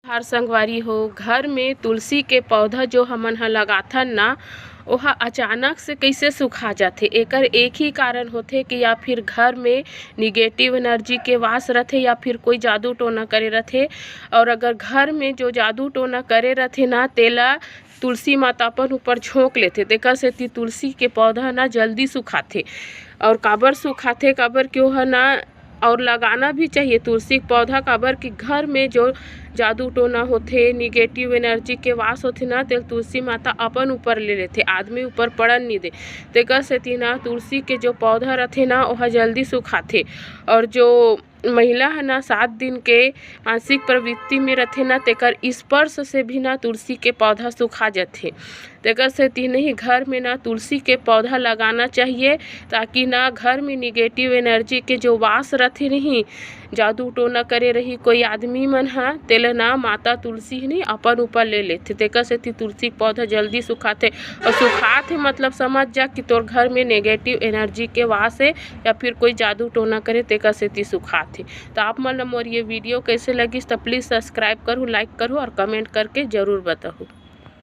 हर संगवारी हो घर में तुलसी के पौधा जो हमन ह लगाथन ना ओहा अचानक से कइसे सुखा जाथे। एकर एक ही कारण होथे कि या फिर घर में निगेटिव एनर्जी के वास रथे या फिर कोई जादू टोना करे रथे। और अगर घर में जो जादू टोना करे रथे ना तेला तुलसी माता अपन ऊपर झोंक लेथे, तेकर सेती तुलसी के पौधा ना जल्दी सुखाथे। और काबर सुखाथे काबर कि ओहा ना और लगाना भी चाहिए तुलसी के पौधा, काबर कि घर में जो जादू टोना होथे, निगेटिव एनर्जी के वास होथे ना तेल तुलसी माता अपन ऊपर ले लेथे, आदमी ऊपर पड़न नहीं दे। तेकर सेती ना तुलसी के जो पौधा रथे ना ओहा जल्दी सुखाथे। और जो महिला है ना 7 दिन के मासिक प्रवृत्ति में रथे ना तेकर स्पर्श से भी ना तुलसी के पौधा सुखा जाथे। तेकर सेती नहीं घर में ना तुलसी के पौधा लगाना चाहिए, ताकि ना घर में निगेटिव एनर्जी के जो वास रथे नहीं, जादू टोना करे रही कोई आदमी मन ह तेला ना माता तुलसी नहीं अपन ऊपर ले लेथे। तेकर सेती तुलसी के पौधा जल्दी सुखाथे। और सुखाथे मतलब समझ जा कि तोर घर में नेगेटिव एनर्जी के वास है या फिर कोई जादू टोना करे तेकर सेती सुखाथे। तो आप मन मोर ये वीडियो कैसे लगिस तो प्लीज़ सब्सक्राइब करो, लाइक करो और कमेंट करके ज़रूर बताओ।